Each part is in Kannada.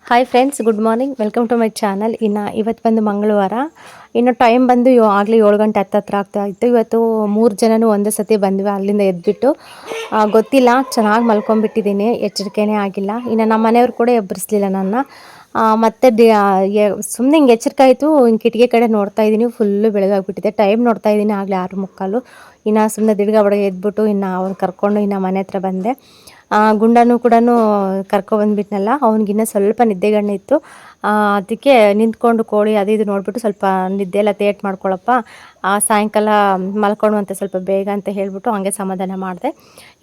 Hi friends, good morning. Welcome to my channel. ಇವತ್ತು ಬಂದು ಮಂಗಳವಾರ. ಇನ್ನು ಟೈಮ್ ಬಂದು ಆಗಲೇ 7 ಗಂಟೆ ಹತ್ತತ್ರ ಆಗ್ತಾ ಇತ್ತು. ಇವತ್ತು 3 ಜನನೂ ಒಂದೇ ಸತಿ ಬಂದ್ವಿ ಅಲ್ಲಿಂದ ಎದ್ಬಿಟ್ಟು. ಗೊತ್ತಿಲ್ಲ, ಚೆನ್ನಾಗಿ ಮಲ್ಕೊಂಡ್ಬಿಟ್ಟಿದ್ದೀನಿ, ಎಚ್ಚರಿಕೆನೇ ಆಗಿಲ್ಲ. ಇನ್ನು ನಮ್ಮ ಮನೆಯವ್ರು ಕೂಡ ಎಬ್ಬರಿಸಲಿಲ್ಲ ನನ್ನ. ಮತ್ತು ಸುಮ್ಮನೆ ಹಿಂಗೆ ಎಚ್ಚರಿಕೆ ಆಯಿತು. ಹಿಂಗೆ ಕಿಟಕಿ ಕಡೆ ನೋಡ್ತಾ ಇದ್ದೀನಿ, ಫುಲ್ಲು ಬೆಳಗಾಗ್ಬಿಟ್ಟಿದೆ. ಟೈಮ್ ನೋಡ್ತಾ ಇದ್ದೀನಿ, ಆಗಲೇ 6:45. ಇನ್ನು ಸುಮ್ಮನೆ ದಿಡ್ಗ ಬಡ ಎದ್ಬಿಟ್ಟು ಇನ್ನು ಅವ್ನು ಕರ್ಕೊಂಡು ಇನ್ನು ಮನೆ ಹತ್ರ ಬಂದೆ. ಗುಂಡನೂ ಕೂಡ ಕರ್ಕೊಬಂದ್ಬಿಟ್ನಲ್ಲ, ಅವ್ನಿಗಿನ್ನ ಸ್ವಲ್ಪ ನಿದ್ದೆಗಣ್ಣಿತ್ತು. ಅದಕ್ಕೆ ನಿಂತ್ಕೊಂಡು ಕೋಳಿ ಅದು ಇದು ನೋಡಿಬಿಟ್ಟು ಸ್ವಲ್ಪ ನಿದ್ದೆ ಎಲ್ಲ ತೇಟ್ ಮಾಡ್ಕೊಳ್ಳಪ್ಪ, ಸಾಯಂಕಾಲ ಮಲ್ಕೊಳ್ಳುವಂತೆ ಸ್ವಲ್ಪ ಬೇಗ ಅಂತ ಹೇಳಿಬಿಟ್ಟು ಹಂಗೆ ಸಮಾಧಾನ ಮಾಡಿದೆ.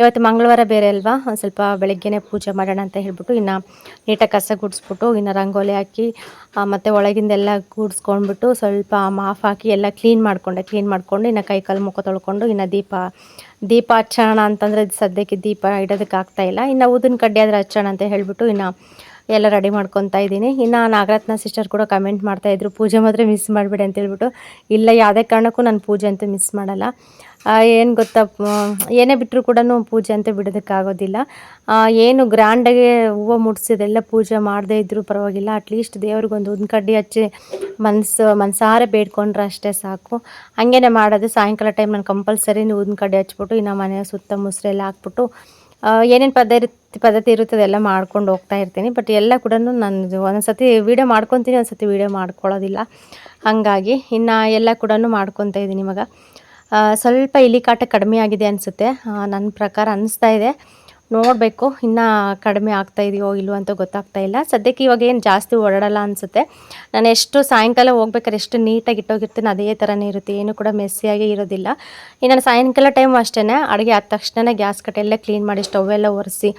ಇವತ್ತು ಮಂಗಳವಾರ ಬೇರೆ ಅಲ್ವಾ, ಒಂದು ಸ್ವಲ್ಪ ಬೆಳಗ್ಗೆನೇ ಪೂಜೆ ಮಾಡೋಣ ಅಂತ ಹೇಳ್ಬಿಟ್ಟು ಇನ್ನು ನೀಟಾಗಿ ಕಸ ಗುಡಿಸ್ಬಿಟ್ಟು ಇನ್ನು ರಂಗೋಲಿ ಹಾಕಿ ಮತ್ತು ಒಳಗಿಂದೆಲ್ಲ ಗೂಡಿಸ್ಕೊಂಡ್ಬಿಟ್ಟು ಸ್ವಲ್ಪ ಮಾಫ್ ಹಾಕಿ ಎಲ್ಲ ಕ್ಲೀನ್ ಮಾಡಿಕೊಂಡು ಇನ್ನು ಕೈ ಕಾಲು ಮುಖ ತೊಳ್ಕೊಂಡು ಇನ್ನು ದೀಪ ಹಚ್ಚೋಣ ಅಂತಂದರೆ ಸದ್ಯಕ್ಕೆ ದೀಪ ಇಡೋದಕ್ಕೆ ಆಗ್ತಾಯಿಲ್ಲ. ಇನ್ನು ಊದಿನ ಕಡ್ಡಿ ಆದರೆ ಹಚ್ಚೋಣ ಅಂತ ಹೇಳಿಬಿಟ್ಟು ಇನ್ನು ಎಲ್ಲ ರೆಡಿ ಮಾಡ್ಕೊತಾ ಇದ್ದೀನಿ. ಇನ್ನು ನಾಗರತ್ನ ಸಿಸ್ಟರ್ ಕೂಡ ಕಮೆಂಟ್ ಮಾಡ್ತಾಯಿದ್ರು, ಪೂಜೆ ಮಾತ್ರ ಮಿಸ್ ಮಾಡಿಬಿಡಿ ಅಂತ ಹೇಳ್ಬಿಟ್ಟು. ಇಲ್ಲ, ಯಾವುದೇ ಕಾರಣಕ್ಕೂ ನಾನು ಪೂಜೆ ಅಂತೂ ಮಿಸ್ ಮಾಡಲ್ಲ. ಏನು ಗೊತ್ತಾ, ಏನೇ ಬಿಟ್ಟರು ಕೂಡ ಪೂಜೆ ಅಂತ ಬಿಡೋದಕ್ಕಾಗೋದಿಲ್ಲ. ಏನು ಗ್ರ್ಯಾಂಡಾಗಿ ಹೂವು ಮುಡಿಸಿದೆಲ್ಲ ಪೂಜೆ ಮಾಡದೇ ಇದ್ದರೂ ಪರವಾಗಿಲ್ಲ, ಅಟ್ಲೀಸ್ಟ್ ದೇವ್ರಿಗೊಂದು ಊದಿನ ಕಡ್ಡಿ ಹಚ್ಚಿ ಮನಸಾರೆ ಬೇಡ್ಕೊಂಡ್ರೆ ಅಷ್ಟೇ ಸಾಕು. ಹಾಗೇ ಮಾಡೋದು. ಸಾಯಂಕಾಲ ಟೈಮ್ ನಾನು ಕಂಪಲ್ಸರಿ ಊದಿನ ಕಡ್ಡಿ ಹಚ್ಬಿಟ್ಟು ಇನ್ನು ಮನೆಯ ಸುತ್ತ ಮುಸ್ರೆಲ್ಲ ಹಾಕ್ಬಿಟ್ಟು ಏನೇನು ಪದ್ಧತಿ ಇರುತ್ತದೆ ಎಲ್ಲ ಮಾಡ್ಕೊಂಡು ಹೋಗ್ತಾ ಇರ್ತೀನಿ. ಬಟ್ ಎಲ್ಲ ಕೂಡ ನಾನು ಒಂದೊಂದು ಸತಿ ವೀಡಿಯೋ ಮಾಡ್ಕೊತೀನಿ, ಒಂದು ಸತಿ ವೀಡಿಯೋ ಮಾಡ್ಕೊಳ್ಳೋದಿಲ್ಲ. ಹಾಗಾಗಿ ಇನ್ನು ಎಲ್ಲ ಕೂಡ ಮಾಡ್ಕೊತಾ ಇದ್ದೀನಿ. ಇವಾಗ ಸ್ವಲ್ಪ ಇಲಿ ಕಾಟ ಕಡಿಮೆ ಆಗಿದೆ ಅನಿಸುತ್ತೆ, ನನ್ನ ಪ್ರಕಾರ ಅನ್ನಿಸ್ತಾ ಇದೆ. ನೋಡಬೇಕು ಇನ್ನು ಕಡಿಮೆ ಆಗ್ತಾ ಇದೆಯೋ ಇಲ್ವೋ ಅಂತ ಗೊತ್ತಾಗ್ತಾ ಇಲ್ಲ. ಸದ್ಯಕ್ಕೆ ಇವಾಗ ಏನು ಜಾಸ್ತಿ ಓಡಾಡಲ್ಲ ಅನಿಸುತ್ತೆ. ನಾನು ಎಷ್ಟು ಸಾಯಂಕಾಲ ಹೋಗ್ಬೇಕಾದ್ರೆ ಎಷ್ಟು ನೀಟಾಗಿ ಇಟ್ಟೋಗಿರ್ತೀನಿ ಅದೇ ಥರನೇ ಇರುತ್ತೆ, ಏನು ಕೂಡ ಮೆಸ್ಸಿಯಾಗಿ ಇರೋದಿಲ್ಲ. ಇನ್ನು ಸಾಯಂಕಾಲ ಟೈಮ್ ಅಷ್ಟೇ, ಅಡುಗೆ ಆದ ತಕ್ಷಣ ಗ್ಯಾಸ್ ಕಟ್ಟೆ ಎಲ್ಲ ಕ್ಲೀನ್ ಮಾಡಿ ಸ್ಟವ್ ಎಲ್ಲ ಒರೆಸಿ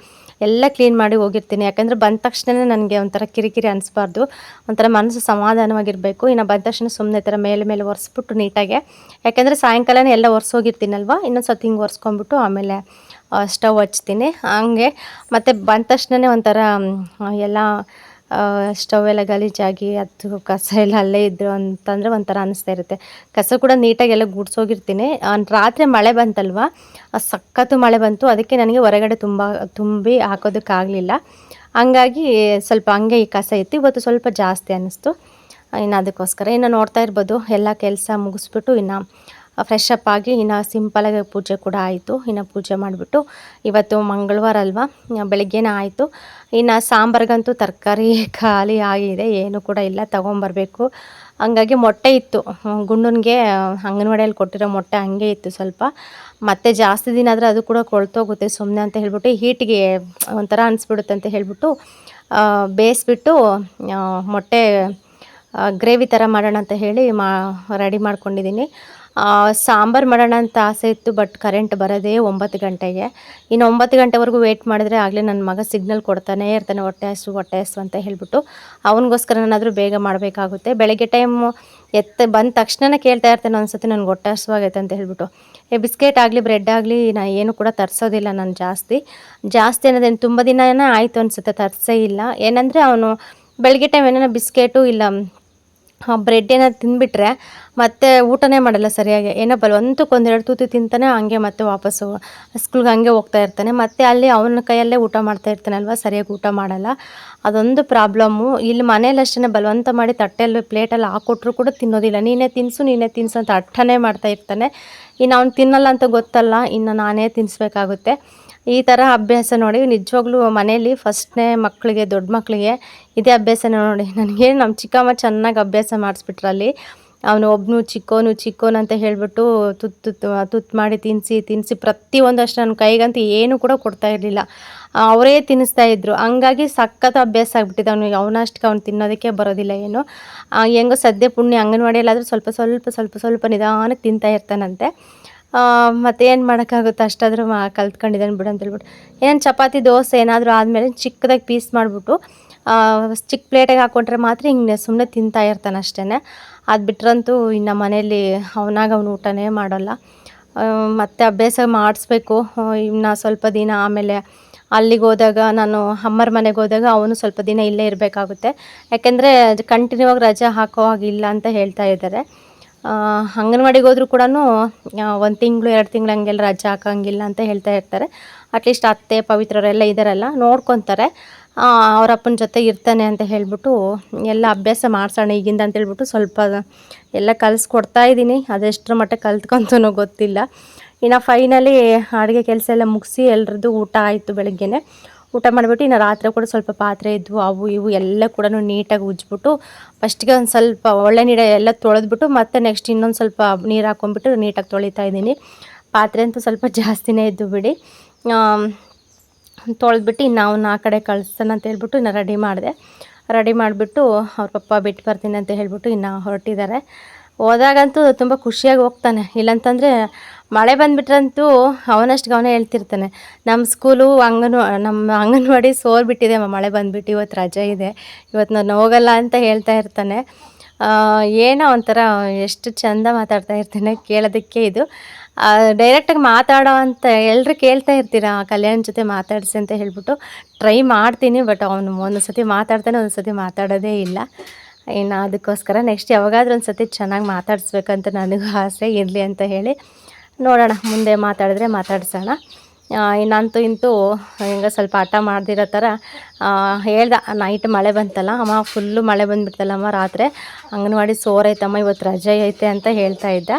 ಎಲ್ಲ ಕ್ಲೀನ್ ಮಾಡಿ ಹೋಗಿರ್ತೀನಿ. ಯಾಕಂದರೆ ಬಂದ ತಕ್ಷಣ ನನಗೆ ಒಂಥರ ಕಿರಿಕಿರಿ ಅನಿಸ್ಬಾರ್ದು, ಒಂಥರ ಮನಸ್ಸು ಸಮಾಧಾನವಾಗಿರಬೇಕು. ಇನ್ನು ಬಂದ ತಕ್ಷಣ ಸುಮ್ಮನೆ ಥರ ಮೇಲೆ ಒರೆಸ್ಬಿಟ್ಟು ನೀಟಾಗೆ, ಯಾಕೆಂದರೆ ಸಾಯಂಕಾಲನೇ ಎಲ್ಲ ಒರೆಸೋಗಿರ್ತೀನಲ್ವ, ಇನ್ನೊಂದು ಸತಿ ಹಿಂಗೆ ಒರೆಸ್ಕೊಂಬಿಟ್ಟು ಆಮೇಲೆ ಸ್ಟವ್ ಹಚ್ತೀನಿ. ಹಂಗೆ ಮತ್ತು ಬಂದ ತಕ್ಷಣವೇ ಒಂಥರ ಎಲ್ಲ ಸ್ಟವ್ ಎಲ್ಲ ಗಲೀಜಾಗಿ ಅದು ಕಸ ಎಲ್ಲ ಅಲ್ಲೇ ಇದ್ರು ಅಂತಂದರೆ ಒಂಥರ ಅನ್ನಿಸ್ತಾ ಇರುತ್ತೆ. ಕಸ ಕೂಡ ನೀಟಾಗಿ ಎಲ್ಲ ಗುಡಿಸೋಗಿರ್ತೀನಿ. ರಾತ್ರಿ ಮಳೆ ಬಂತಲ್ವ, ಸಖತ್ತು ಮಳೆ ಬಂತು, ಅದಕ್ಕೆ ನನಗೆ ಹೊರಗಡೆ ತುಂಬಿ ಹಾಕೋದಕ್ಕಾಗಲಿಲ್ಲ. ಹಂಗಾಗಿ ಸ್ವಲ್ಪ ಹಂಗೆ ಈ ಕಸ ಇತ್ತು. ಇವತ್ತು ಸ್ವಲ್ಪ ಜಾಸ್ತಿ ಅನ್ನಿಸ್ತು, ಇನ್ನು ಅದಕ್ಕೋಸ್ಕರ ಇನ್ನು ನೋಡ್ತಾ ಇರ್ಬೋದು. ಎಲ್ಲ ಕೆಲಸ ಮುಗಿಸ್ಬಿಟ್ಟು ಇನ್ನು ಫ್ರೆಶ್ ಅಪ್ ಆಗಿ ಇನ್ನು ಸಿಂಪಲಾಗಿ ಪೂಜೆ ಕೂಡ ಆಯಿತು. ಇನ್ನು ಪೂಜೆ ಮಾಡಿಬಿಟ್ಟು ಇವತ್ತು ಮಂಗಳವಾರ ಅಲ್ವಾ, ಬೆಳಗ್ಗೆನೇ ಆಯಿತು. ಇನ್ನು ಸಾಂಬಾರಿಗಂತೂ ತರಕಾರಿ ಖಾಲಿ ಆಗಿದೆ, ಏನು ಕೂಡ ಇಲ್ಲ, ತೊಗೊಂಬರ್ಬೇಕು. ಹಂಗಾಗಿ ಮೊಟ್ಟೆ ಇತ್ತು, ಗುಂಡನಿಗೆ ಅಂಗನವಾಡಿಯಲ್ಲಿ ಕೊಟ್ಟಿರೋ ಮೊಟ್ಟೆ ಹಂಗೆ ಇತ್ತು ಸ್ವಲ್ಪ. ಮತ್ತು ಜಾಸ್ತಿ ದಿನ ಆದರೆ ಅದು ಕೂಡ ಕೊಳ್ತೋಗುತ್ತೆ ಸುಮ್ಮನೆ ಅಂತ ಹೇಳ್ಬಿಟ್ಟು, ಹೀಟಿಗೆ ಒಂಥರ ಅನಿಸ್ಬಿಡುತ್ತೆ ಅಂತ ಹೇಳ್ಬಿಟ್ಟು ಬೇಯಿಸ್ಬಿಟ್ಟು ಮೊಟ್ಟೆ ಗ್ರೇವಿ ಥರ ಮಾಡೋಣ ಅಂತ ಹೇಳಿ ರೆಡಿ ಮಾಡ್ಕೊಂಡಿದ್ದೀನಿ. ಸಾಂಬಾರು ಮಾಡೋಣ ಅಂತ ಆಸೆ ಇತ್ತು, ಬಟ್ ಕರೆಂಟ್ ಬರೋದೇ 9 ಗಂಟೆಗೆ. ಇನ್ನು 9 ಗಂಟೆವರೆಗೂ ವೆಯ್ಟ್ ಮಾಡಿದ್ರೆ ಆಗಲೇ ನನ್ನ ಮಗ ಸಿಗ್ನಲ್ ಕೊಡ್ತಾನೇ ಇರ್ತಾನೆ, ಹೊಟ್ಟೆ ಹಸು ಅಂತ ಹೇಳ್ಬಿಟ್ಟು. ಅವನಿಗೋಸ್ಕರನಾದರೂ ಬೇಗ ಮಾಡಬೇಕಾಗುತ್ತೆ. ಬೆಳಗ್ಗೆ ಟೈಮು ಬಂದ ತಕ್ಷಣ ಕೇಳ್ತಾ ಇರ್ತಾನೆ ಒಂದ್ಸತಿ, ನನಗೆ ಹೊಟ್ಟೆ ಹಸುವಾಗೈತೆ ಅಂತ ಹೇಳ್ಬಿಟ್ಟು. ಬಿಸ್ಕೆಟ್ ಆಗಲಿ ಬ್ರೆಡ್ ಆಗಲಿ ನಾನು ಏನು ಕೂಡ ತರಿಸೋದಿಲ್ಲ. ನಾನು ಜಾಸ್ತಿ ಅನ್ನೋದೇನು ತುಂಬ ದಿನನೇ ಆಯಿತು ಅನಿಸುತ್ತೆ ತರಿಸೇ ಇಲ್ಲ. ಏನಂದರೆ ಅವನು ಬೆಳಗ್ಗೆ ಟೈಮ್ ಏನಾರ ಬಿಸ್ಕೆಟು ಇಲ್ಲ ಬ್ರೆಡ್ ಏನಾದ್ರು ತಿಂದುಬಿಟ್ರೆ ಮತ್ತು ಊಟನೇ ಮಾಡಲ್ಲ ಸರಿಯಾಗಿ. ಏನೋ ಬಲವಂತಕ್ಕೆ 1-2 ತೂತು ತಿಂತಾನೆ, ಹಂಗೆ ಮತ್ತೆ ವಾಪಸ್ಸು ಸ್ಕೂಲ್ಗೆ ಹಂಗೆ ಹೋಗ್ತಾ ಇರ್ತಾನೆ. ಮತ್ತು ಅಲ್ಲಿ ಅವನ ಕೈಯಲ್ಲೇ ಊಟ ಮಾಡ್ತಾ ಇರ್ತಾನಲ್ವ, ಸರಿಯಾಗಿ ಊಟ ಮಾಡಲ್ಲ. ಅದೊಂದು ಪ್ರಾಬ್ಲಮ್ಮು. ಇಲ್ಲಿ ಮನೇಲಿ ಅಷ್ಟೇ ಬಲವಂತ ಮಾಡಿ ತಟ್ಟೆಯಲ್ಲಿ ಪ್ಲೇಟಲ್ಲಿ ಹಾಕ್ಕೊಟ್ರು ಕೂಡ ತಿನ್ನೋದಿಲ್ಲ. ನೀನೇ ತಿನ್ನಿಸು ಅಂತ ಹಠನೇ ಮಾಡ್ತಾ ಇರ್ತಾನೆ. ಇನ್ನು ಅವ್ನು ತಿನ್ನಲ್ಲ ಅಂತ ಗೊತ್ತಲ್ಲ, ಇನ್ನು ನಾನೇ ತಿನ್ನಿಸ್ಬೇಕಾಗುತ್ತೆ. ಈ ಥರ ಅಭ್ಯಾಸ ನೋಡಿ, ನಿಜವಾಗ್ಲೂ ಮನೇಲಿ ಫಸ್ಟ್ನೇ ಮಕ್ಕಳಿಗೆ, ದೊಡ್ಡ ಮಕ್ಕಳಿಗೆ ಇದೇ ಅಭ್ಯಾಸ ನೋಡಿ. ನನಗೆ ನಮ್ಮ ಚಿಕ್ಕಮ್ಮ ಚೆನ್ನಾಗಿ ಅಭ್ಯಾಸ ಮಾಡಿಸ್ಬಿಟ್ರಲ್ಲಿ. ಅವನು ಒಬ್ಬನು ಚಿಕ್ಕೋನು ಅಂತ ಹೇಳಿಬಿಟ್ಟು ತುತ್ತು ಮಾಡಿ ತಿನ್ನಿಸಿ ಪ್ರತಿಯೊಂದು ಅಷ್ಟು ನನ್ನ ಕೈಗಂತೂ ಏನೂ ಕೂಡ ಕೊಡ್ತಾ ಇರಲಿಲ್ಲ, ಅವರೇ ತಿನ್ನಿಸ್ತಾಯಿದ್ರು. ಹಂಗಾಗಿ ಸಖತ್ ಅಭ್ಯಾಸ ಆಗಿಬಿಟ್ಟಿದೆ ಅವನಿಗೆ. ಅವನಷ್ಟಕ್ಕೆ ಅವ್ನು ತಿನ್ನೋದಕ್ಕೆ ಬರೋದಿಲ್ಲ ಏನು. ಹೆಂಗೋ ಸದ್ಯ ಪುಣ್ಯ ಅಂಗನವಾಡಿಯಲ್ಲಾದರೂ ಸ್ವಲ್ಪ ನಿಧಾನಕ್ಕೆ ತಿಂತಾ ಇರ್ತಾನಂತೆ. ಮತ್ತೇನು ಮಾಡೋಕ್ಕಾಗುತ್ತೆ, ಅಷ್ಟಾದರೂ ಕಲ್ತ್ಕೊಂಡಿದ್ದಾನೆ ಬಿಡು ಅಂತ ಹೇಳ್ಬಿಟ್ಟು. ಏನು ಚಪಾತಿ ದೋಸೆ ಏನಾದರೂ ಆದಮೇಲೆ ಚಿಕ್ಕದಾಗಿ ಪೀಸ್ ಮಾಡಿಬಿಟ್ಟು ಚಿಕ್ಕ ಪ್ಲೇಟಿಗೆ ಹಾಕ್ಕೊಂಡ್ರೆ ಮಾತ್ರ ಹಿಂಗೆ ಸುಮ್ಮನೆ ತಿಂತಾ ಇರ್ತಾನೆ ಅಷ್ಟೇ. ಅದು ಬಿಟ್ರಂತೂ ಇನ್ನು ಮನೇಲಿ ಅವನು ಊಟನೇ ಮಾಡೋಲ್ಲ. ಮತ್ತು ಅಭ್ಯಾಸ ಮಾಡಿಸ್ಬೇಕು ಇನ್ನು ಸ್ವಲ್ಪ ದಿನ. ಆಮೇಲೆ ಅಲ್ಲಿಗೆ ಹೋದಾಗ, ನಾನು ಅಮ್ಮರ ಮನೆಗೆ ಹೋದಾಗ ಅವನು ಸ್ವಲ್ಪ ದಿನ ಇಲ್ಲೇ ಇರಬೇಕಾಗುತ್ತೆ. ಯಾಕೆಂದರೆ ಕಂಟಿನ್ಯೂ ಆಗಿ ರಜೆ ಹಾಕೋ ಹಾಗಿಲ್ಲ ಅಂತ ಹೇಳ್ತಾ ಇದ್ದಾರೆ. ಅಂಗನವಾಡಿಗೆ ಹೋದರೂ ಕೂಡ 1 ತಿಂಗಳು 2 ತಿಂಗಳು ಹಂಗೆಲ್ಲ ರಜೆ ಹಾಕೋಂಗಿಲ್ಲ ಅಂತ ಹೇಳ್ತಾ ಇರ್ತಾರೆ. ಅಟ್ಲೀಸ್ಟ್ ಅತ್ತೆ ಪವಿತ್ರರೆಲ್ಲ ಇದ್ದಾರಲ್ಲ, ನೋಡ್ಕೊತಾರೆ. ಅವ್ರ ಅಪ್ಪನ ಜೊತೆ ಇರ್ತಾನೆ ಅಂತ ಹೇಳಿಬಿಟ್ಟು ಎಲ್ಲ ಅಭ್ಯಾಸ ಮಾಡಿಸೋಣ ಈಗಿಂದ ಅಂತ ಹೇಳ್ಬಿಟ್ಟು ಸ್ವಲ್ಪ ಎಲ್ಲ ಕಲಿಸ್ಕೊಡ್ತಾ ಇದ್ದೀನಿ. ಅದೆಷ್ಟರ ಮಟ್ಟ ಕಲ್ತ್ಕೊಂತನೋ ಗೊತ್ತಿಲ್ಲ. ಇನ್ನು ಫೈನಲಿ ಅಡುಗೆ ಕೆಲಸ ಎಲ್ಲ ಮುಗಿಸಿ ಎಲ್ರದ್ದು ಊಟ ಆಯಿತು. ಬೆಳಗ್ಗೆನೆ ಊಟ ಮಾಡಿಬಿಟ್ಟು ಇನ್ನು ರಾತ್ರಿ ಕೂಡ ಸ್ವಲ್ಪ ಪಾತ್ರೆ ಇದ್ವು, ಅವು ಇವು ಎಲ್ಲ ಕೂಡ ನೀಟಾಗಿ ಉಜ್ಜಿಬಿಟ್ಟು ಫಸ್ಟಿಗೆ ಒಂದು ಸ್ವಲ್ಪ ಒಳ್ಳೆ ನೀರು ಎಲ್ಲ ತೊಳೆದ್ಬಿಟ್ಟು ಮತ್ತೆ ನೆಕ್ಸ್ಟ್ ಇನ್ನೊಂದು ಸ್ವಲ್ಪ ನೀರು ಹಾಕ್ಕೊಂಡ್ಬಿಟ್ಟು ನೀಟಾಗಿ ತೊಳಿತಾ ಇದ್ದೀನಿ. ಪಾತ್ರೆ ಅಂತೂ ಸ್ವಲ್ಪ ಜಾಸ್ತಿನೇ ಇದ್ದು ಬಿಡಿ. ತೊಳೆದ್ಬಿಟ್ಟು ಇನ್ನು ಅವನ್ನ ಆ ಕಡೆ ಕಳಿಸ್ತಾನೆ ಅಂತ ಹೇಳ್ಬಿಟ್ಟು ಇನ್ನು ರೆಡಿ ಮಾಡಿಬಿಟ್ಟು ಅವ್ರ ಪಪ್ಪ ಬಿಟ್ಟು ಬರ್ತೀನಿ ಅಂತ ಹೇಳ್ಬಿಟ್ಟು ಇನ್ನು ಹೊರಟಿದ್ದಾರೆ. ಹೋದಾಗಂತೂ ತುಂಬ ಖುಷಿಯಾಗಿ ಹೋಗ್ತಾನೆ. ಇಲ್ಲಂತಂದರೆ ಮಳೆ ಬಂದುಬಿಟ್ರಂತೂ ಅವನಷ್ಟು ಅವನೇ ಹೇಳ್ತಿರ್ತಾನೆ, ನಮ್ಮ ಅಂಗನವಾಡಿ ಸೋರ್ಬಿಟ್ಟಿದೆ ಮಳೆ ಬಂದುಬಿಟ್ಟು, ಇವತ್ತು ರಜೆ ಇದೆ, ಇವತ್ತು ನಾನು ಹೋಗಲ್ಲ ಅಂತ ಹೇಳ್ತಾ ಇರ್ತಾನೆ. ಏನೋ ಒಂಥರ ಎಷ್ಟು ಚೆಂದ ಮಾತಾಡ್ತಾ ಇರ್ತಾನೆ, ಕೇಳೋದಕ್ಕೆ ಇದು. ಡೈರೆಕ್ಟಾಗಿ ಮಾತಾಡೋ ಅಂತ ಎಲ್ಲರೂ ಕೇಳ್ತಾ ಇರ್ತೀರಾ ಕಲ್ಯಾಣ್ ಜೊತೆ ಮಾತಾಡಿಸಿ ಅಂತ ಹೇಳ್ಬಿಟ್ಟು ಟ್ರೈ ಮಾಡ್ತೀನಿ. ಬಟ್ ಅವನು ಒಂದು ಸತಿ ಮಾತಾಡ್ತಾನೆ, ಒಂದು ಸತಿ ಮಾತಾಡೋದೇ ಇಲ್ಲ. ಇನ್ನು ಅದಕ್ಕೋಸ್ಕರ ನೆಕ್ಸ್ಟ್ ಯಾವಾಗಾದ್ರೂ ಒಂದು ಸತಿ ಚೆನ್ನಾಗಿ ಮಾತಾಡಿಸ್ಬೇಕಂತ ನನಗೂ ಆಸೆ ಇರಲಿ ಅಂತ ಹೇಳಿ ನೋಡೋಣ, ಮುಂದೆ ಮಾತಾಡಿದ್ರೆ ಮಾತಾಡ್ಸೋಣ. ಇನ್ನಂತೂ ಇಂತೂ ಹಿಂಗೆ ಸ್ವಲ್ಪ ಹಠ ಮಾಡ್ದಿರೋ ಥರ ಹೇಳ್ದೆ. ನೈಟ್ ಮಳೆ ಬಂತಲ್ಲ ಅಮ್ಮ, ಫುಲ್ಲು ಮಳೆ ಬಂದುಬಿಡ್ತಲ್ಲಮ್ಮ ರಾತ್ರಿ, ಅಂಗನವಾಡಿ ಸೋರೈತಮ್ಮ, ಇವತ್ತು ರಜೆ ಐತೆ ಅಂತ ಹೇಳ್ತಾ ಇದ್ದ.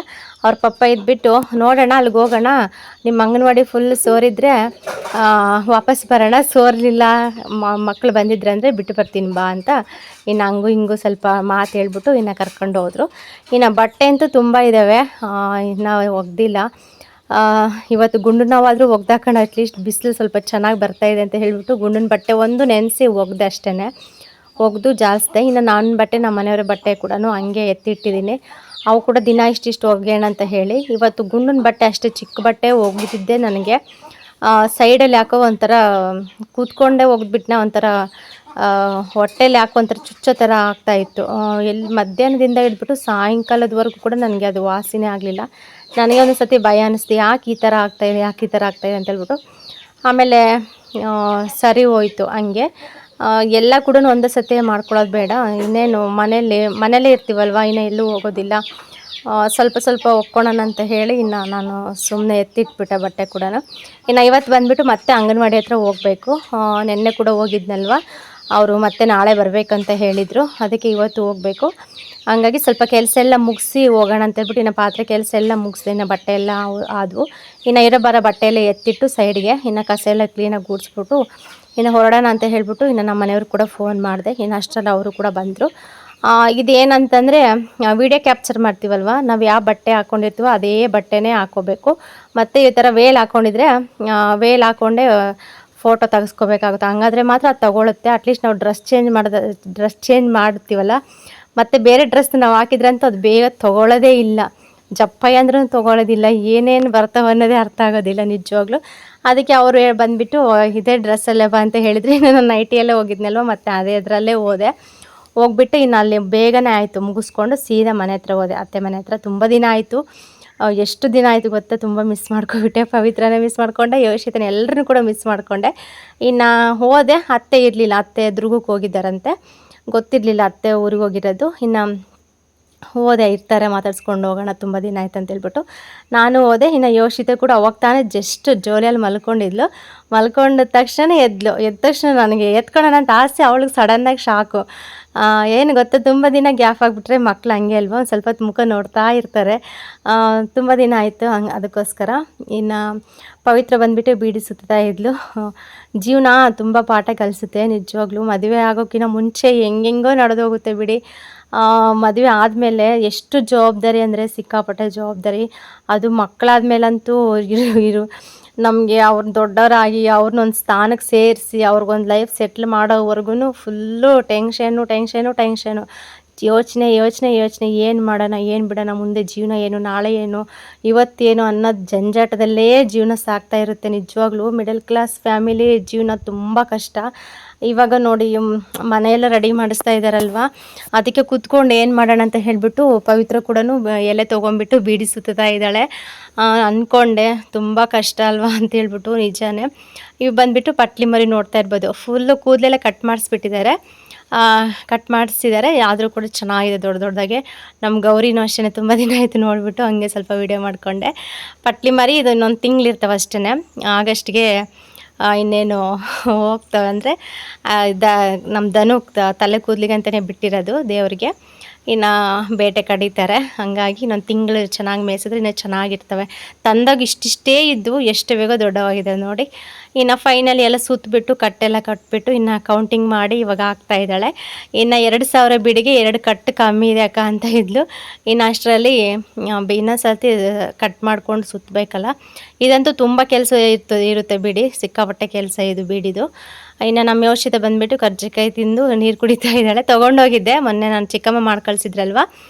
ಅವ್ರ ಪಪ್ಪ ಇದ್ಬಿಟ್ಟು ನೋಡೋಣ ಅಲ್ಲಿಗೆ ಹೋಗೋಣ, ನಿಮ್ಮ ಅಂಗನವಾಡಿ ಫುಲ್ ಸೋರಿದ್ರೆ ವಾಪಸ್ ಬರೋಣ, ಸೋರಲಿಲ್ಲ ಮಕ್ಕಳು ಬಂದಿದ್ರೆ ಅಂದರೆ ಬಿಟ್ಟು ಬರ್ತೀನಿ ಬಾ ಅಂತ ಇನ್ನು ಹಂಗೂ ಹಿಂಗೂ ಸ್ವಲ್ಪ ಮಾತು ಹೇಳ್ಬಿಟ್ಟು ಇನ್ನು ಕರ್ಕೊಂಡು ಹೋದರು. ಇನ್ನು ಬಟ್ಟೆ ಅಂತೂ ತುಂಬ ಇದ್ದಾವೆ, ಇನ್ನು ಒಗ್ದಿಲ್ಲ. ಇವತ್ತು ಗುಂಡು ನೋವಾದರೂ ಒಗ್ದಾಕೊಂಡು ಅಟ್ಲೀಸ್ಟ್ ಬಿಸಿಲು ಸ್ವಲ್ಪ ಚೆನ್ನಾಗಿ ಬರ್ತಾಯಿದೆ ಅಂತ ಹೇಳಿಬಿಟ್ಟು ಗುಂಡಿನ ಬಟ್ಟೆ ಒಂದು ನೆನೆಸಿ ಒಗ್ದೆ ಅಷ್ಟೇ, ಒಗೆದು ಜಾಸ್ತಿ. ಇನ್ನು ನನ್ನ ಬಟ್ಟೆ ನಮ್ಮ ಮನೆಯವರ ಬಟ್ಟೆ ಕೂಡ ಹಂಗೆ ಎತ್ತಿಟ್ಟಿದ್ದೀನಿ, ಅವು ಕೂಡ ದಿನ ಇಷ್ಟಿಷ್ಟು ಒಗೆಯೋಣ ಅಂತ ಹೇಳಿ. ಇವತ್ತು ಗುಂಡಿನ ಬಟ್ಟೆ ಅಷ್ಟೇ ಚಿಕ್ಕ ಬಟ್ಟೆ ಒಗ್ದಿದ್ದೆ. ನನಗೆ ಸೈಡಲ್ಲಿ ಯಾಕೋ ಒಂಥರ ಕೂತ್ಕೊಂಡೇ ಒಗ್ದ್ಬಿಟ್ನ, ಒಂಥರ ಹೊಟ್ಟೆಲಿ ಯಾಕೋ ಒಂಥರ ಚುಚ್ಚೋ ಥರ ಆಗ್ತಾಯಿತ್ತು. ಮಧ್ಯಾಹ್ನದಿಂದ ಹಿಡ್ಬಿಟ್ಟು ಸಾಯಂಕಾಲದವರೆಗೂ ಕೂಡ ನನಗೆ ಅದು ವಾಸಿನೇ ಆಗಲಿಲ್ಲ. ನನಗೆ ಒಂದು ಸತಿ ಭಯ ಅನ್ನಿಸ್ತು, ಯಾಕೆ ಈ ಥರ ಆಗ್ತಾಯಿದೆ ಅಂತ ಹೇಳ್ಬಿಟ್ಟು. ಆಮೇಲೆ ಸರಿ ಹೋಯಿತು ಹಂಗೆ. ಎಲ್ಲ ಕೂಡ ಒಂದೇ ಸತಿ ಮಾಡ್ಕೊಳ್ಳೋದು ಬೇಡ, ಇನ್ನೇನು ಮನೇಲೇ ಇರ್ತೀವಲ್ವ, ಇನ್ನೂ ಎಲ್ಲೂ ಹೋಗೋದಿಲ್ಲ, ಸ್ವಲ್ಪ ಒಕ್ಕೊಳ್ಳೋಣ ಅಂತ ಹೇಳಿ ಇನ್ನು ನಾನು ಸುಮ್ಮನೆ ಎತ್ತಿಟ್ಬಿಟ್ಟೆ ಬಟ್ಟೆ ಕೂಡ. ಇನ್ನು ಇವತ್ತು ಬಂದುಬಿಟ್ಟು ಮತ್ತೆ ಅಂಗನವಾಡಿ ಹತ್ರ ಹೋಗಬೇಕು. ನೆನ್ನೆ ಕೂಡ ಹೋಗಿದ್ನಲ್ವ, ಅವರು ಮತ್ತೆ ನಾಳೆ ಬರಬೇಕಂತ ಹೇಳಿದರು, ಅದಕ್ಕೆ ಇವತ್ತು ಹೋಗಬೇಕು. ಹಂಗಾಗಿ ಸ್ವಲ್ಪ ಕೆಲಸ ಎಲ್ಲ ಮುಗಿಸಿ ಹೋಗೋಣ ಅಂತ ಹೇಳ್ಬಿಟ್ಟು ಇನ್ನು ಪಾತ್ರೆ ಕೆಲಸ ಎಲ್ಲ ಮುಗಿಸಿದೆ. ಇನ್ನು ಬಟ್ಟೆ ಎಲ್ಲ ಆದವು, ಇನ್ನು ಇರೋ ಬರೋ ಬಟ್ಟೆ ಎಲ್ಲ ಎತ್ತಿಟ್ಟು ಸೈಡ್ಗೆ, ಇನ್ನು ಕಸ ಎಲ್ಲ ಕ್ಲೀನಾಗಿ ಗೂಡಿಸ್ಬಿಟ್ಟು ಇನ್ನು ಹೊರಡೋಣ ಅಂತ ಹೇಳ್ಬಿಟ್ಟು ಇನ್ನು ನಮ್ಮ ಮನೆಯವ್ರು ಕೂಡ ಫೋನ್ ಮಾಡಿದೆ. ಇನ್ನು ಅಷ್ಟರಲ್ಲಿ ಅವರು ಕೂಡ ಬಂದರು. ಇದೇನಂತಂದರೆ ವಿಡಿಯೋ ಕ್ಯಾಪ್ಚರ್ ಮಾಡ್ತೀವಲ್ವ, ನಾವು ಯಾವ ಬಟ್ಟೆ ಹಾಕ್ಕೊಂಡಿರ್ತೀವೋ ಅದೇ ಬಟ್ಟೆನೇ ಹಾಕ್ಕೋಬೇಕು. ಮತ್ತು ಈ ಥರ ವೇಲ್ ಹಾಕ್ಕೊಂಡಿದ್ರೆ ವೇಲ್ ಹಾಕ್ಕೊಂಡೆ ಫೋಟೋ ತೆಗೆಸ್ಕೋಬೇಕಾಗುತ್ತೆ, ಹಂಗಾದರೆ ಮಾತ್ರ ಅದು ತೊಗೊಳುತ್ತೆ. ಅಟ್ಲೀಸ್ಟ್ ನಾವು ಡ್ರೆಸ್ ಚೇಂಜ್ ಮಾಡ್ತೀವಲ್ಲ, ಮತ್ತು ಬೇರೆ ಡ್ರೆಸ್ ನಾವು ಹಾಕಿದ್ರಂತೂ ಅದು ಬೇಗ ತೊಗೊಳ್ಳೋದೇ ಇಲ್ಲ, ಜಪ್ಪಯ್ಯ ಅಂದ್ರೂ ತೊಗೊಳ್ಳೋದಿಲ್ಲ, ಏನೇನು ಬರ್ತಾವೆ ಅನ್ನೋದೇ ಅರ್ಥ ಆಗೋದಿಲ್ಲ ನಿಜವಾಗ್ಲೂ. ಅದಕ್ಕೆ ಅವರು ಬಂದುಬಿಟ್ಟು ಇದೇ ಡ್ರೆಸ್ಸಲ್ಲೇ ಬಾ ಅಂತ ಹೇಳಿದ್ರಿ. ನಾನು ನೈಟಿಯಲ್ಲೇ ಹೋಗಿದ್ನಲ್ವ, ಮತ್ತು ಅದೇ ಅದರಲ್ಲೇ ಹೋಗ್ಬಿಟ್ಟು ಇನ್ನು ಅಲ್ಲಿ ಬೇಗನೆ ಆಯಿತು, ಮುಗಿಸ್ಕೊಂಡು ಸೀದಾ ಮನೆ ಹತ್ರ ಹೋದೆ, ಅತ್ತೆ ಮನೆ ಹತ್ರ. ತುಂಬ ದಿನ ಆಯಿತು, ಎಷ್ಟು ದಿನ ಆಯಿತು ಗೊತ್ತಾ, ತುಂಬ ಮಿಸ್ ಮಾಡ್ಕೊಬಿಟ್ಟೆ. ಪವಿತ್ರನೇ ಮಿಸ್ ಮಾಡಿಕೊಂಡೆ, ಯೋಷಿತನ ಎಲ್ಲರನ್ನೂ ಕೂಡ ಮಿಸ್ ಮಾಡಿಕೊಂಡೆ. ಇನ್ನು ಹೋದೆ, ಅತ್ತೆ ಇರಲಿಲ್ಲ, ಅತ್ತೆ ದುರ್ಗಕ್ಕೆ ಹೋಗಿದ್ದಾರಂತೆ, ಗೊತ್ತಿರಲಿಲ್ಲ ಅತ್ತೆ ಊರಿಗೆ ಹೋಗಿರೋದು. ಇನ್ನು ಹೋದೆ, ಇರ್ತಾರೆ ಮಾತಾಡ್ಸ್ಕೊಂಡು ಹೋಗೋಣ, ತುಂಬ ದಿನ ಆಯ್ತು ಅಂತೇಳ್ಬಿಟ್ಟು ನಾನು ಹೋದೆ. ಇನ್ನು ಯೋಷಿತ ಕೂಡ ಅವಾಗ ತಾನೇ ಜಸ್ಟ್ ಜೋಲಿಯಲ್ಲಿ ಮಲ್ಕೊಂಡಿದ್ಲು. ಮಲ್ಕೊಂಡ ತಕ್ಷಣ ಎದ್ದ ತಕ್ಷಣ ನನಗೆ ಎತ್ಕೊಳ್ಳೋಣ ಅಂತ ಆಸೆ, ಅವಳಿಗೆ ಸಡನ್ನಾಗಿ ಶಾಕು. ಏನು ಗೊತ್ತಾ, ತುಂಬ ದಿನ ಗ್ಯಾಪ್ ಆಗಿಬಿಟ್ರೆ ಮಕ್ಳು ಹಂಗೆ ಅಲ್ವ, ಒಂದು ಸ್ವಲ್ಪ ಹೊತ್ತು ಮುಖ ನೋಡ್ತಾ ಇರ್ತಾರೆ. ತುಂಬ ದಿನ ಆಯಿತು ಅದಕ್ಕೋಸ್ಕರ. ಇನ್ನು ಪವಿತ್ರ ಬಂದುಬಿಟ್ಟು ಬೀಡಿ ಸುತ್ತಾ ಇದ್ಲು. ಜೀವನ ತುಂಬ ಪಾಠ ಕಲಿಸುತ್ತೆ ನಿಜವಾಗ್ಲೂ. ಮದುವೆ ಆಗೋಕ್ಕಿಂತ ಮುಂಚೆ ಹೆಂಗೆಂಗೋ ನಡೆದೋಗುತ್ತೆ ಬಿಡಿ. ಮದುವೆ ಆದಮೇಲೆ ಎಷ್ಟು ಜವಾಬ್ದಾರಿ ಅಂದರೆ ಸಿಕ್ಕಾಪಟ್ಟೆ ಜವಾಬ್ದಾರಿ. ಅದು ಮಕ್ಕಳಾದ್ಮೇಲಂತೂ ನಮಗೆ ಅವ್ರನ್ನ ದೊಡ್ಡವರಾಗಿ ಅವ್ರನ್ನೊಂದು ಸ್ಥಾನಕ್ಕೆ ಸೇರಿಸಿ ಅವ್ರಿಗೊಂದು ಲೈಫ್ ಸೆಟ್ಲ್ ಮಾಡೋವರೆಗೂ ಫುಲ್ಲು ಟೆನ್ಷನು, ಯೋಚನೆ, ಏನು ಮಾಡೋಣ, ಏನು ಬಿಡೋಣ, ಮುಂದೆ ಜೀವನ ಏನು, ನಾಳೆ ಏನು, ಇವತ್ತೇನು ಅನ್ನೋದು ಜಂಜಾಟದಲ್ಲೇ ಜೀವನ ಸಾಗ್ತಾ ಇರುತ್ತೆ ನಿಜವಾಗ್ಲೂ. ಮಿಡಲ್ ಕ್ಲಾಸ್ ಫ್ಯಾಮಿಲಿ ಜೀವನ ತುಂಬ ಕಷ್ಟ. ಇವಾಗ ನೋಡಿ ಮನೆಯೆಲ್ಲ ರೆಡಿ ಮಾಡಿಸ್ತಾ ಇದ್ದಾರಲ್ವ, ಅದಕ್ಕೆ ಕೂತ್ಕೊಂಡು ಏನು ಮಾಡೋಣ ಅಂತ ಹೇಳಿಬಿಟ್ಟು ಪವಿತ್ರ ಕೂಡ ಎಲೆ ತೊಗೊಂಡ್ಬಿಟ್ಟು ಬೀಡಿ ಸುತ್ತಾ ಇದ್ದಾಳೆ. ಅಂದ್ಕೊಂಡೆ ತುಂಬ ಕಷ್ಟ ಅಲ್ವಾ ಅಂತ ಹೇಳ್ಬಿಟ್ಟು. ನಿಜಾನೇ. ಇವು ಬಂದುಬಿಟ್ಟು ಪಟ್ಲಿ ಮರಿ ನೋಡ್ತಾ ಇರ್ಬೋದು, ಫುಲ್ಲು ಕೂದಲೆಲ್ಲ ಕಟ್ ಮಾಡಿಸಿದ್ದಾರೆ, ಆದರೂ ಕೂಡ ಚೆನ್ನಾಗಿದೆ ದೊಡ್ಡದಾಗೆ. ನಮ್ಮ ಗೌರಿನೂ ಅಷ್ಟೇ, ತುಂಬ ದಿನ ಆಯಿತು ನೋಡಿಬಿಟ್ಟು ಹಂಗೆ ಸ್ವಲ್ಪ ವೀಡಿಯೋ ಮಾಡಿಕೊಂಡೆ. ಪಟ್ಲಿ ಮರಿ ಇದು ಇನ್ನೊಂದು ತಿಂಗಳಿರ್ತಾವೆ ಅಷ್ಟೇ, ಆಗಸ್ಟ್ಗೆ ಇನ್ನೇನು ಹೋಗ್ತವೆ ಅಂದರೆ ನಮ್ಮ ದನ ತಲೆ ಕೂದಲಿಗೆ ಅಂತಲೇ ಬಿಟ್ಟಿರೋದು ದೇವರಿಗೆ. ಇನ್ನು ಬೇಟೆ ಕಡಿತಾರೆ, ಹಾಗಾಗಿ ಇನ್ನೊಂದು ತಿಂಗಳು ಚೆನ್ನಾಗಿ ಮೇಯಿಸಿದ್ರೆ ಇನ್ನೂ ಚೆನ್ನಾಗಿರ್ತವೆ. ತಂದಾಗ ಇಷ್ಟಿಷ್ಟೇ ಇದ್ದು ಎಷ್ಟು ಬೇಗ ದೊಡ್ಡವಾಗಿದೆ ನೋಡಿ. ಇನ್ನು ಫೈನಲಿ ಎಲ್ಲ ಸುತ್ತಬಿಟ್ಟು ಕಟ್ಟೆಲ್ಲ ಕಟ್ಬಿಟ್ಟು ಇನ್ನು ಕೌಂಟಿಂಗ್ ಮಾಡಿ ಇವಾಗ ಇದ್ದಾಳೆ. ಇನ್ನು 2,000 ಬಿಡಿಗೆ 2 ಕಟ್ಟು ಕಮ್ಮಿ ಇದೆ ಅಕ್ಕ ಅಂತ ಇದ್ಲು. ಇನ್ನು ಅಷ್ಟರಲ್ಲಿ ಇನ್ನೊಂದು ಸರ್ತಿ ಕಟ್ ಮಾಡ್ಕೊಂಡು ಸುತ್ತಬೇಕಲ್ಲ. ಇದಂತೂ ತುಂಬ ಕೆಲಸ ಇರುತ್ತೆ ಬಿಡಿ, ಸಿಕ್ಕಾಪಟ್ಟೆ ಕೆಲಸ ಇದು ಬಿಡಿದು. ಇನ್ನು ನಮ್ಮ ಯೋಷಿತ ಬಂದುಬಿಟ್ಟು ಕರ್ಜಿಕಾಯಿ ತಿಂದು ನೀರು ಕುಡಿತಾ ಇದ್ದಾಳೆ. ತೊಗೊಂಡೋಗಿದ್ದೆ ಮೊನ್ನೆ ನಾನು ಚಿಕ್ಕಮ್ಮ ಮಾಡಿ ಕಳಿಸಿದ್ರಲ್ವ,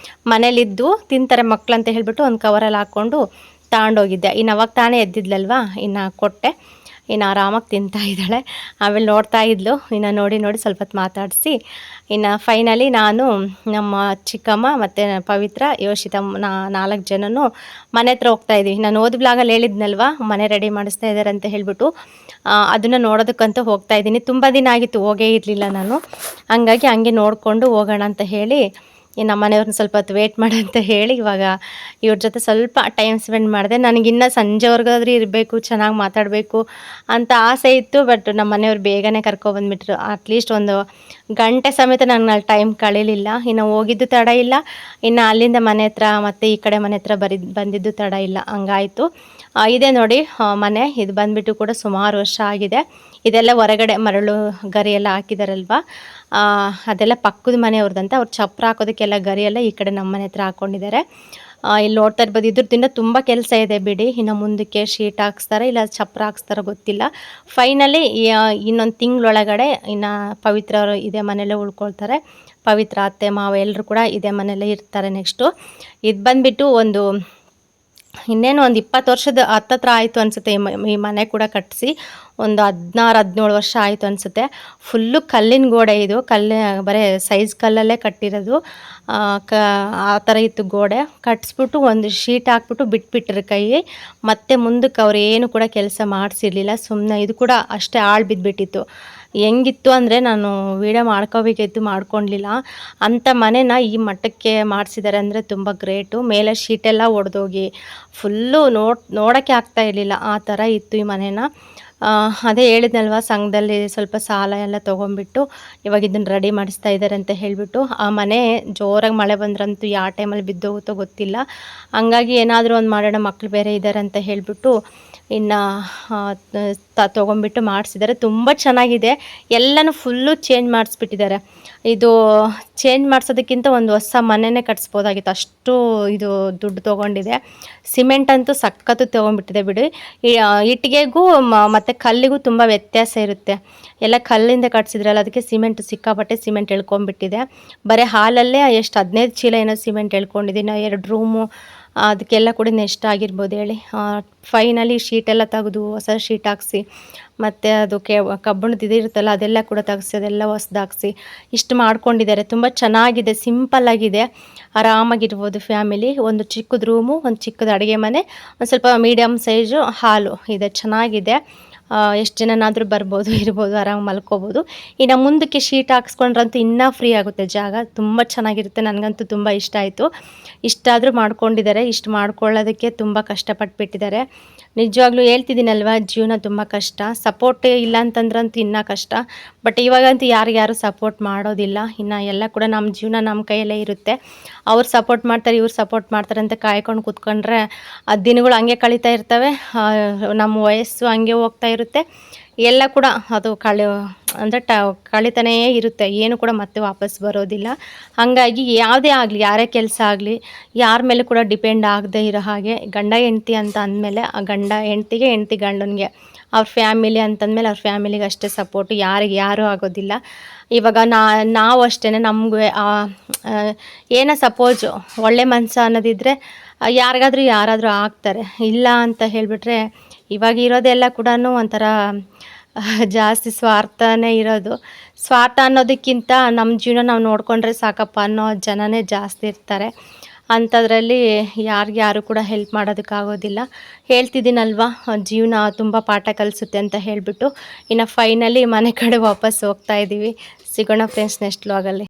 ಮನೇಲಿದ್ದು ತಿಂತಾರೆ ಮಕ್ಳು ಅಂತ ಹೇಳಿಬಿಟ್ಟು ಒಂದು ಕವರಲ್ಲಿ ಹಾಕ್ಕೊಂಡು ತಗೊಂಡೋಗಿದ್ದೆ. ಇನ್ನು ಅವಾಗ ತಾನೇ ಎದ್ದಿದ್ಲಲ್ವ, ಇನ್ನು ಕೊಟ್ಟೆ. ಇನ್ನು ಆರಾಮಾಗಿ ತಿಂತಾ ಇದ್ದಾಳೆ. ಆಮೇಲೆ ನೋಡ್ತಾ ಇದ್ಲು. ಇನ್ನು ನೋಡಿ ಸ್ವಲ್ಪ ಹೊತ್ತು ಮಾತಾಡಿಸಿ ಇನ್ನು ಫೈನಲಿ ನಾನು, ನಮ್ಮ ಚಿಕ್ಕಮ್ಮ ಮತ್ತು ಪವಿತ್ರ, ಯೋಷಿತ 4 ಜನನೂ ಮನೆ ಹತ್ರ ಹೋಗ್ತಾಯಿದ್ವಿ. ನಾನು ಓದ್ ಬ್ಲಾಗಲ್ಲಿ ಹೇಳಿದ್ನಲ್ವ ಮನೆ ರೆಡಿ ಮಾಡಿಸ್ತಾ ಇದ್ದಾರೆ ಅಂತ ಹೇಳಿಬಿಟ್ಟು, ಅದನ್ನು ನೋಡೋದಕ್ಕಂತೂ ಹೋಗ್ತಾಯಿದ್ದೀನಿ. ತುಂಬ ದಿನ ಆಗಿತ್ತು ಹೋಗೇ ಇರಲಿಲ್ಲ ನಾನು, ಹಂಗಾಗಿ ಹಂಗೆ ನೋಡಿಕೊಂಡು ಹೋಗೋಣ ಅಂತ ಹೇಳಿ ನಮ್ಮ ಮನೆಯವ್ರನ್ನ ಸ್ವಲ್ಪ ಹೊತ್ತು ವೇಟ್ ಮಾಡಿ ಅಂತ ಹೇಳಿ ಇವಾಗ ಇವ್ರ ಜೊತೆ ಸ್ವಲ್ಪ ಟೈಮ್ ಸ್ಪೆಂಡ್ ಮಾಡಿದೆ. ನನಗಿನ್ನ ಸಂಜೆವರೆಗಾದ್ರೂ ಇರಬೇಕು, ಚೆನ್ನಾಗಿ ಮಾತಾಡಬೇಕು ಅಂತ ಆಸೆ ಇತ್ತು. ಬಟ್ ನಮ್ಮ ಮನೆಯವ್ರು ಬೇಗನೆ ಕರ್ಕೊಬಂದ್ಬಿಟ್ರು. ಅಟ್ಲೀಸ್ಟ್ ಒಂದು ಗಂಟೆ ಸಮೇತ ನಂಗೆ ಅಲ್ಲಿ ಟೈಮ್ ಕಳೀಲಿಲ್ಲ. ಇನ್ನು ಹೋಗಿದ್ದು ತಡ ಇಲ್ಲ, ಇನ್ನು ಅಲ್ಲಿಂದ ಮನೆ ಹತ್ರ ಮತ್ತು ಈ ಕಡೆ ಮನೆ ಹತ್ರ ಬಂದಿದ್ದು ತಡ ಇಲ್ಲ, ಹಂಗಾಯಿತು. ಇದೆ ನೋಡಿ ಮನೆ. ಇದು ಬಂದುಬಿಟ್ಟು ಕೂಡ ಸುಮಾರು ವರ್ಷ ಆಗಿದೆ. ಇದೆಲ್ಲ ಹೊರಗಡೆ ಮರಳು ಗರಿ ಎಲ್ಲ ಹಾಕಿದಾರಲ್ವ, ಅದೆಲ್ಲ ಪಕ್ಕದ ಮನೆಯವ್ರದ್ದಂತ. ಅವ್ರು ಚಪ್ರ ಹಾಕೋದಕ್ಕೆಲ್ಲ ಗರಿಯೆಲ್ಲ ಈ ಕಡೆ ನಮ್ಮ ಮನೆ ಹತ್ರ ಹಾಕ್ಕೊಂಡಿದ್ದಾರೆ. ಇಲ್ಲಿ ನೋಡ್ತಾ ಇರ್ಬೋದು, ಇದ್ರದಿಂದ ತುಂಬ ಕೆಲಸ ಇದೆ ಬಿಡಿ. ಇನ್ನು ಮುಂದಕ್ಕೆ ಶೀಟ್ ಹಾಕ್ಸ್ತಾರೆ ಇಲ್ಲ ಚಪ್ರ ಹಾಕ್ಸ್ತಾರೋ ಗೊತ್ತಿಲ್ಲ. ಫೈನಲಿ ಇನ್ನೊಂದು ತಿಂಗಳೊಳಗಡೆ ಇನ್ನು ಪವಿತ್ರ ಅವರು ಇದೇ ಮನೆಯಲ್ಲೇ ಉಳ್ಕೊಳ್ತಾರೆ. ಪವಿತ್ರ ಅತ್ತೆ ಮಾವ ಎಲ್ಲರೂ ಕೂಡ ಇದೇ ಮನೆಯಲ್ಲೇ ಇರ್ತಾರೆ. ನೆಕ್ಸ್ಟು ಇದು ಬಂದುಬಿಟ್ಟು ಇನ್ನೇನು ಒಂದು 20 ವರ್ಷದ ಹತ್ತತ್ರ ಆಯಿತು ಅನಿಸುತ್ತೆ ಈ ಮನೆ ಕೂಡ ಕಟ್ಟಿಸಿ. ಒಂದು 16-17 ವರ್ಷ ಆಯಿತು ಅನಿಸುತ್ತೆ. ಫುಲ್ಲು ಕಲ್ಲಿನ ಗೋಡೆ ಇದು, ಬರೀ ಸೈಜ್ ಕಲ್ಲಲ್ಲೇ ಕಟ್ಟಿರೋದು. ಆ ಥರ ಇತ್ತು ಗೋಡೆ. ಕಟ್ಟಿಸ್ಬಿಟ್ಟು ಒಂದು ಶೀಟ್ ಹಾಕ್ಬಿಟ್ಟು ಬಿಟ್ಬಿಟ್ರು ಕೈ. ಮತ್ತೆ ಮುಂದಕ್ಕೆ ಅವ್ರು ಏನು ಕೂಡ ಕೆಲಸ ಮಾಡಿಸಿರ್ಲಿಲ್ಲ, ಸುಮ್ಮನೆ ಇದು ಕೂಡ ಅಷ್ಟೇ ಆಳು ಬಿದ್ದುಬಿಟ್ಟಿತ್ತು. ಹೆಂಗಿತ್ತು ಅಂದರೆ ನಾನು ವೀಡಿಯೋ ಮಾಡ್ಕೋಬೇಕಿತ್ತು, ಮಾಡ್ಕೊಳ್ಲಿಲ್ಲ. ಅಂಥ ಮನೆನ ಈ ಮಟ್ಟಕ್ಕೆ ಮಾಡಿಸಿದ್ದಾರೆ ಅಂದರೆ ತುಂಬ ಗ್ರೇಟು. ಮೇಲೆ ಶೀಟೆಲ್ಲ ಒಡೆದೋಗಿ ಫುಲ್ಲು ನೋಡೋಕ್ಕೆ ಆಗ್ತಾ ಇರಲಿಲ್ಲ, ಆ ಥರ ಇತ್ತು ಈ ಮನೇನ. ಅದೇ ಹೇಳಿದ್ನಲ್ವ, ಸಂಘದಲ್ಲಿ ಸ್ವಲ್ಪ ಸಾಲ ಎಲ್ಲ ತೊಗೊಂಡ್ಬಿಟ್ಟು ಇವಾಗ ಇದನ್ನು ರೆಡಿ ಮಾಡಿಸ್ತಾ ಇದ್ದಾರೆ ಅಂತ ಹೇಳಿಬಿಟ್ಟು. ಆ ಮನೆ ಜೋರಾಗಿ ಮಳೆ ಬಂದ್ರಂತೂ ಯಾವ ಟೈಮಲ್ಲಿ ಬಿದ್ದೋಗುತ್ತೋ ಗೊತ್ತಿಲ್ಲ. ಹಂಗಾಗಿ ಏನಾದರೂ ಒಂದು ಮಾಡೋಣ, ಮಕ್ಕಳು ಬೇರೆ ಇದ್ದಾರೆ ಅಂತ ಹೇಳಿಬಿಟ್ಟು ಇನ್ನು ತೊಗೊಂಡ್ಬಿಟ್ಟು ಮಾಡಿಸಿದ್ದಾರೆ. ತುಂಬ ಚೆನ್ನಾಗಿದೆ. ಎಲ್ಲನೂ ಫುಲ್ಲು ಚೇಂಜ್ ಮಾಡಿಸ್ಬಿಟ್ಟಿದ್ದಾರೆ. ಇದು ಚೇಂಜ್ ಮಾಡಿಸೋದಕ್ಕಿಂತ ಒಂದು ಹೊಸ ಮನೆಯೇ ಕಟ್ಸ್ಬೋದಾಗಿತ್ತು, ಅಷ್ಟು ಇದು ದುಡ್ಡು ತೊಗೊಂಡಿದೆ. ಸಿಮೆಂಟ್ ಅಂತೂ ಸಖತ್ತು ತೊಗೊಂಡ್ಬಿಟ್ಟಿದೆ ಬಿಡಿ. ಇಟ್ಟಿಗೆಗೂ ಮತ್ತು ಕಲ್ಲಿಗೂ ತುಂಬ ವ್ಯತ್ಯಾಸ ಇರುತ್ತೆ. ಎಲ್ಲ ಕಲ್ಲಿಂದ ಕಟ್ಸಿದ್ರಲ್ಲ, ಅದಕ್ಕೆ ಸಿಮೆಂಟ್ ಸಿಕ್ಕಾಪಟ್ಟೆ ಸಿಮೆಂಟ್ ಎಳ್ಕೊಂಡ್ಬಿಟ್ಟಿದೆ. ಬರೀ ಹಾಲಲ್ಲೇ ಎಷ್ಟು 15 ಚೀಲ ಏನೋ ಸಿಮೆಂಟ್ ಎಳ್ಕೊಂಡಿದ್ದೀನಿ. 2 ರೂಮು ಅದಕ್ಕೆಲ್ಲ ಕೂಡ ಎಷ್ಟಾಗಿರ್ಬೋದು ಹೇಳಿ. ಫೈನಲಿ ಶೀಟೆಲ್ಲ ತೆಗೆದು ಹೊಸ ಶೀಟ್ ಹಾಕ್ಸಿ, ಮತ್ತು ಅದು ಕಬ್ಬಣದ ಇದಿರುತ್ತಲ್ಲ ಅದೆಲ್ಲ ಕೂಡ ತೆಗೆಸಿ ಅದೆಲ್ಲ ಹೊಸ್ದಾಕ್ಸಿ ಇಷ್ಟು ಮಾಡ್ಕೊಂಡಿದ್ದಾರೆ. ತುಂಬ ಚೆನ್ನಾಗಿದೆ, ಸಿಂಪಲ್ಲಾಗಿದೆ, ಆರಾಮಾಗಿರ್ಬೋದು ಫ್ಯಾಮಿಲಿ. ಒಂದು ಚಿಕ್ಕದ ರೂಮು, ಒಂದು ಚಿಕ್ಕದ ಅಡುಗೆ ಮನೆ, ಒಂದು ಸ್ವಲ್ಪ ಮೀಡಿಯಮ್ ಸೈಜು ಹಾಲು ಇದೆ, ಚೆನ್ನಾಗಿದೆ. ಎಷ್ಟು ಜನನಾದರೂ ಬರ್ಬೋದು, ಇರ್ಬೋದು, ಆರಾಮಾಗಿ ಮಲ್ಕೋಬೋದು. ಇನ್ನು ಮುಂದಕ್ಕೆ ಶೀಟ್ ಹಾಕ್ಸ್ಕೊಂಡ್ರಂತೂ ಇನ್ನೂ ಫ್ರೀ ಆಗುತ್ತೆ ಜಾಗ, ತುಂಬ ಚೆನ್ನಾಗಿರುತ್ತೆ. ನನಗಂತೂ ತುಂಬ ಇಷ್ಟ ಆಯಿತು. ಇಷ್ಟಾದರೂ ಮಾಡ್ಕೊಂಡಿದ್ದಾರೆ. ಇಷ್ಟು ಮಾಡ್ಕೊಳ್ಳೋದಕ್ಕೆ ತುಂಬ ಕಷ್ಟಪಟ್ಬಿಟ್ಟಿದ್ದಾರೆ. ನಿಜವಾಗ್ಲೂ ಹೇಳ್ತಿದ್ದೀನಲ್ವ, ಜೀವನ ತುಂಬ ಕಷ್ಟ. ಸಪೋರ್ಟ್ ಇಲ್ಲ ಅಂತಂದ್ರಂತೂ ಇನ್ನೂ ಕಷ್ಟ. ಬಟ್ ಇವಾಗಂತೂ ಯಾರು ಸಪೋರ್ಟ್ ಮಾಡೋದಿಲ್ಲ. ಇನ್ನು ಎಲ್ಲ ಕೂಡ ನಮ್ಮ ಜೀವನ ನಮ್ಮ ಕೈಯಲ್ಲೇ ಇರುತ್ತೆ. ಅವ್ರು ಸಪೋರ್ಟ್ ಮಾಡ್ತಾರೆ, ಇವ್ರು ಸಪೋರ್ಟ್ ಮಾಡ್ತಾರೆ ಅಂತ ಕಾಯ್ಕೊಂಡು ಕೂತ್ಕೊಂಡ್ರೆ ಆ ದಿನಗಳು ಹಂಗೆ ಕಳೀತಾ ಇರ್ತವೆ. ನಮ್ಮ ವಯಸ್ಸು ಹಂಗೆ ಹೋಗ್ತಾ ಇರುತ್ತೆ. ಎಲ್ಲ ಕೂಡ ಅದು ಅಂದರೆ ಕಳೀತಾನೇ ಇರುತ್ತೆ, ಏನು ಕೂಡ ಮತ್ತೆ ವಾಪಸ್ ಬರೋದಿಲ್ಲ. ಹಾಗಾಗಿ ಯಾವುದೇ ಆಗಲಿ, ಯಾರೇ ಕೆಲಸ ಆಗಲಿ, ಯಾರ ಮೇಲೆ ಕೂಡ ಡಿಪೆಂಡ್ ಆಗದೆ ಇರೋ ಹಾಗೆ, ಗಂಡ ಹೆಂಡ್ತಿ ಅಂತ ಅಂದಮೇಲೆ ಆ ಗಂಡ ಹೆಂಡ್ತಿಗೆ, ಹೆಂಡ್ತಿ ಗಂಡನಿಗೆ, ಅವ್ರ ಫ್ಯಾಮಿಲಿ ಅಂತಂದಮೇಲೆ ಅವ್ರ ಫ್ಯಾಮಿಲಿಗೆ ಅಷ್ಟೇ ಸಪೋರ್ಟು, ಯಾರೂ ಆಗೋದಿಲ್ಲ. ಇವಾಗ ನಾವು ಅಷ್ಟೇ, ನಮಗೂ ಏನೋ ಸಪೋಸು ಒಳ್ಳೆ ಮನಸ್ಸು ಅನ್ನೋದಿದ್ದರೆ ಯಾರಾದರೂ ಆಗ್ತಾರೆ. ಇಲ್ಲ ಅಂತ ಹೇಳಿಬಿಟ್ರೆ ಇವಾಗ ಇರೋದೆಲ್ಲ ಕೂಡ ಒಂಥರ ಜಾಸ್ತಿ ಸ್ವಾರ್ಥನೇ ಇರೋದು. ಸ್ವಾರ್ಥ ಅನ್ನೋದಕ್ಕಿಂತ ನಮ್ಮ ಜೀವನ ನಾವು ನೋಡಿಕೊಂಡ್ರೆ ಸಾಕಪ್ಪ ಅನ್ನೋ ಜನನೇ ಜಾಸ್ತಿ ಇರ್ತಾರೆ. ಅಂಥದ್ರಲ್ಲಿ ಯಾರು ಕೂಡ ಹೆಲ್ಪ್ ಮಾಡೋದಕ್ಕಾಗೋದಿಲ್ಲ. ಹೇಳ್ತಿದ್ದೀನಲ್ವ, ಜೀವನ ತುಂಬ ಪಾಠ ಕಲಿಸುತ್ತೆ ಅಂತ ಹೇಳಿಬಿಟ್ಟು ಇನ್ನು ಫೈನಲಿ ಮನೆ ಕಡೆ ವಾಪಸ್ ಹೋಗ್ತಾ ಇದ್ದೀವಿ. ಸಿಗೋಣ ಫ್ರೆಂಡ್ಸ್ ನೆಕ್ಸ್ಟ್ ವ್ಲಾಗಲ್ಲಿ.